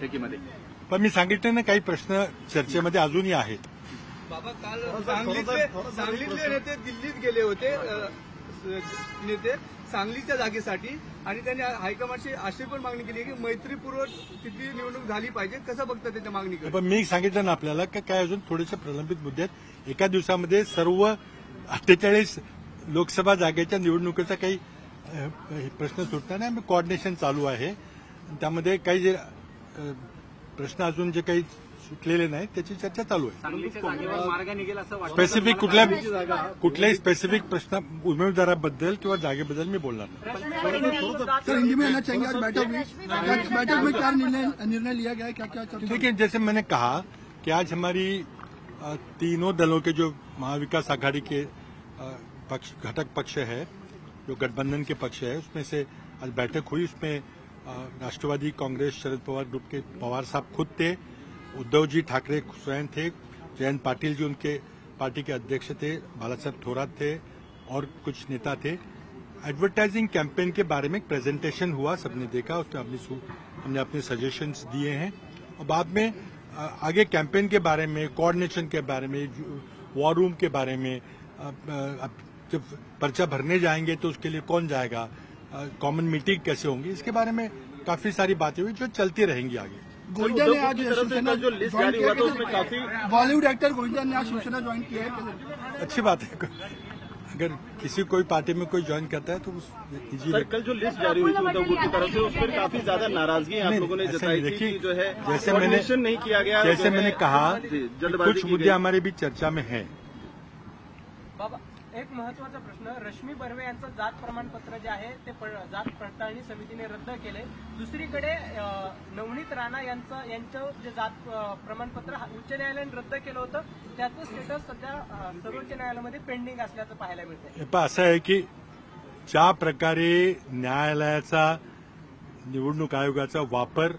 बैठकीमध्ये? पण मी सांगितलं ना, काही प्रश्न चर्चेमध्ये अजूनही आहेत. बाबा, काल सांगलीतले नेते दिल्लीत गेले होते, नेते सांगलीच्या जागेसाठी, आणि त्यांनी हायकमांडची अशी पण मागणी केली की मैत्रीपूर्वक तिथली निवडणूक झाली पाहिजे. कसं बघता त्याच्या मागणीकडे? पण मी सांगितलं ना आपल्याला की काय अजून थोडेसे प्रलंबित मुद्दे आहेत. एका दिवसामध्ये सर्व 48 लोकसभा जागेच्या निवडणुकीचा काही प्रश्न सुटणार नाही. कोऑर्डिनेशन चालू आहे. त्यामध्ये काही जे प्रश्न अजून जे काही सुटलेले नाहीत त्याची चर्चा चालू आहे. स्पेसिफिक कुठल्याही स्पेसिफिक प्रश्न उमेदवाराबद्दल किंवा जागेबद्दल मी बोलणार नाही. सर, हिंदी में आना चाहेंगे आज बैठक में क्या निर्णय लिया गया है, क्या क्या? देखिए, जैसे मैंने कहा कि आज हमारी तीनों दलों के जो महाविकास आघाड़ी के घटक पक्ष है, जो गठबंधन के पक्ष है, उसमें से आज बैठक हुई. उसमें राष्ट्रवादी कांग्रेस शरद पवार ग्रुप के पवार साहब खुद थे, उद्धव जी ठाकरे स्वयं थे, जयंत पाटिल जी उनके पार्टी के अध्यक्ष थे, बालासाहेब थोरात थे और कुछ नेता थे. एडवर्टाइजिंग कैंपेन के बारे में एक प्रेजेंटेशन हुआ, सबने देखा, उसमें हमने अपने सजेशंस दिए हैं. और बाद में आगे कैंपेन के बारे में, कोऑर्डिनेशन के बारे में, वॉर रूम के बारे में, जब पर्चा भरने जाएंगे तो उसके लिए कौन जाएगा, कॉमन मीटिंग कैसे होंगी, इसके बारे में काफी सारी बातें हुई जो चलती रहेंगी आगे. गोविंदा ने आज शिवसेना जो लिस्ट जारी हुआ था उसमें काफी बॉलीवुड एक्टर गोविंदा ने आज शिवसेना ज्वाइन किया है. अच्छी बात है. अगर किसी कोई पार्टी में कोई ज्वाइन करता है तो सर, कल जो लिस्ट जारी हुई थी उद्धव गुट की तरफ से, उस पर काफी ज्यादा नाराजगी आप लोगों ने जताई थी कि जो है कोऑर्डिनेशन नहीं किया गया. जैसे मैंने कहा, कुछ मुद्दे हमारे भी चर्चा में हैं. बाबा, एक महत्वाचा प्रश्न, रश्मी बर्वे यांचं जात प्रमाणपत्र जे आहे ते जात पडताळणी समितीने रद्द केले. दुसरीकडे नवनीत राणा यांचं जे जात प्रमाणपत्र उच्च न्यायालयाने रद्द केलं होतं, त्याचं स्टेटस सध्या सर्वोच्च न्यायालयामध्ये पेंडिंग असल्याचं पाहायला मिळतंय. असं आहे की ज्या प्रकारे न्यायालयाचा, निवडणूक आयोगाचा वापर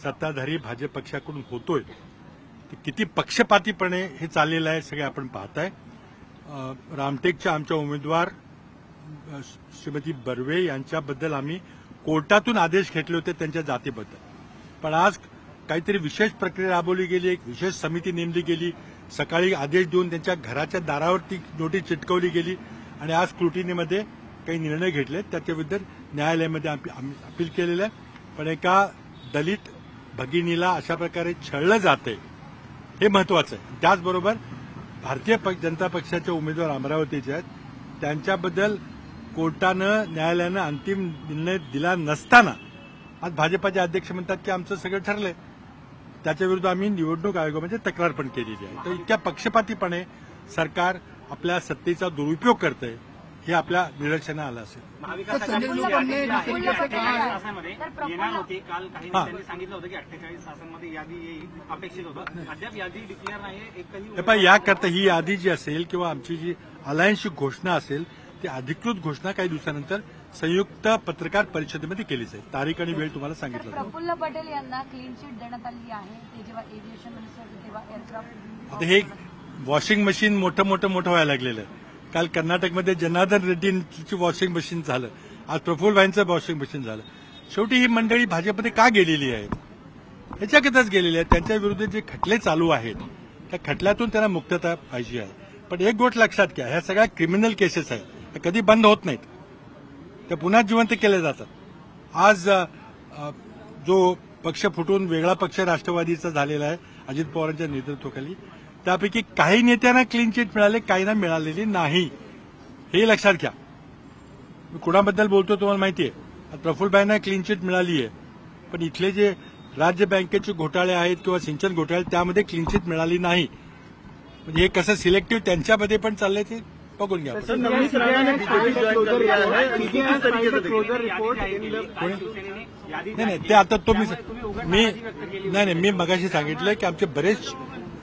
सत्ताधारी भाजप पक्षाकडून होतोय, ते किती पक्षपातीपणे हे चाललेलं आहे सगळे आपण पाहताय. रामटेकच्या आमच्या उमेदवार श्रीमती बर्वे यांच्याबद्दल आम्ही कोर्टातून आदेश घेतले होते त्यांच्या जातीबद्दल. पण आज काहीतरी विशेष प्रक्रिया राबवली गेली, एक विशेष समिती नेमली गेली, सकाळी आदेश देऊन त्यांच्या घराच्या दारावरती नोटीस चिटकवली गेली आणि आज स्क्रुटिनीमध्ये काही निर्णय घेतले. त्याच्याबद्दल न्यायालयामध्ये आम्ही अपील केलेलं आहे. पण एका दलित भगिनीला अशा प्रकारे छळलं जाते हे महत्वाचं आहे. त्याचबरोबर भारतीय जनता पक्षाचे उमेदवार अमरावतीचे आहेत, त्यांच्याबद्दल कोर्टानं, न्यायालयानं अंतिम निर्णय दिला नसताना आज भाजपाचे अध्यक्ष म्हणतात की आमचं सगळं ठरलंय. त्याच्याविरुद्ध आम्ही निवडणूक आयोगामध्ये तक्रार पण केलेली आहे. तर इतक्या पक्षपातीपणे सरकार आपल्या सत्तेचा दुरुपयोग करतंय हे आपल्या निदर्शनास आलं असेल. येणार होती काल, काही त्यांनी सांगितलं होतं की 48 तासांमध्ये यादी अपेक्षित होतं, अद्याप यादी डिक्लेअर नाही. एकही याकरता ही यादी जी असेल किंवा आमची जी अलायन्सची घोषणा असेल ती अधिकृत घोषणा काही दिवसानंतर संयुक्त पत्रकार परिषदेमध्ये केली जाईल. तारीख आणि वेळ तुम्हाला सांगितलं. प्रफुल्ल पटेल यांना क्लीन चिट देण्यात आली आहे. ते जेव्हा एव्हिएशन मिनिस्टर होते तेव्हा एअरक्राफ्ट. आता हे वॉशिंग मशीन मोठं व्हायला लागलेलं आहे. काल कर्नाटकमध्ये जनार्दन रेड्डींची वॉशिंग मशीन झालं, आज प्रफुल्ल भाईंचं वॉशिंग मशीन झालं. शेवटी ही मंडळी भाजपमध्ये का गेलेली आहे? ह्याच्याकरताच गेलेली आहे. त्यांच्या विरुद्ध जे खटले चालू आहेत त्या खटल्यातून त्यांना मुक्तता पाहिजे आहे. पण एक गोष्ट लक्षात घ्या, ह्या सगळ्या क्रिमिनल केसेस आहेत, त्या कधी बंद होत नाहीत, त्या पुन्हा जिवंत केल्या जातात. आज जो पक्ष फुटून वेगळा पक्ष राष्ट्रवादीचा झालेला आहे अजित पवारांच्या नेतृत्वाखाली, त्यापैकी काही नेत्यांना क्लीन चिट मिळाले, काहींना मिळालेली नाही, हे लक्षात घ्या. मी कुणाबद्दल बोलतो तुम्हाला माहिती आहे. प्रफुल्लभाईंना क्लीन चिट मिळाली आहे, पण इथले जे राज्य बँकेचे घोटाळे आहेत किंवा सिंचन घोटाळे त्यामध्ये क्लीन चिट मिळाली नाही. म्हणजे हे कसं सिलेक्टिव्ह त्यांच्यामध्ये पण चाललंय ते बघून घ्या. नाही, ते आता मी मगाशी सांगितलं की आमचे बरेच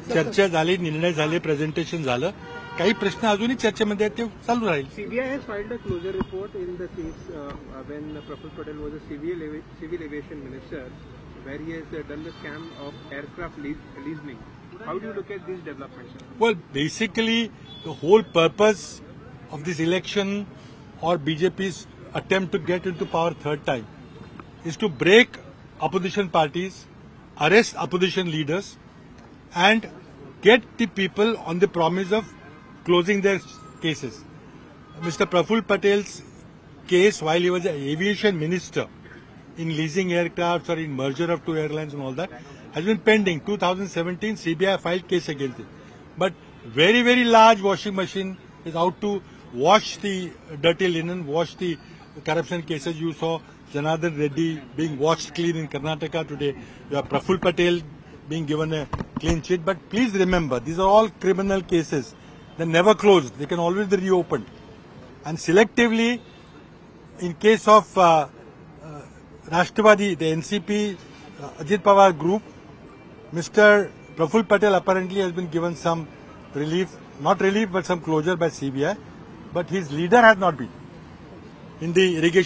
चर्चा झाली, निर्णय झाले, प्रेझेंटेशन झालं. काही प्रश्न अजूनही चर्चेमध्ये आहेत, ते चालू राहील. CBI has filed a closure report in the case when Praful Patel was a civil aviation minister, where he has done the scam of aircraft leasing. How do you look at these developments? Well, basically, the whole purpose of this election or BJP's attempt to get into power third time is to break opposition parties, arrest opposition leaders and get the people on the promise of closing their cases. Mr. Praful Patel's case, while he was an aviation minister in leasing aircrafts or in merger of two airlines and all that, has been pending. 2017, CBI filed case against it. But very, very large washing machine is out to wash the dirty linen, wash the corruption cases. You saw Janardhan Reddy being washed clean in Karnataka today. You have Praful Patel being given a clean sheet. But please remember, these are all criminal cases. They never closed. They can always be reopened. And selectively, in case of Rashtrapati, the NCP, Ajit Pawar group, Mr. Praful Patel apparently has been given some relief, not relief, but some closure by CBI. But his leader has not been in the irrigation.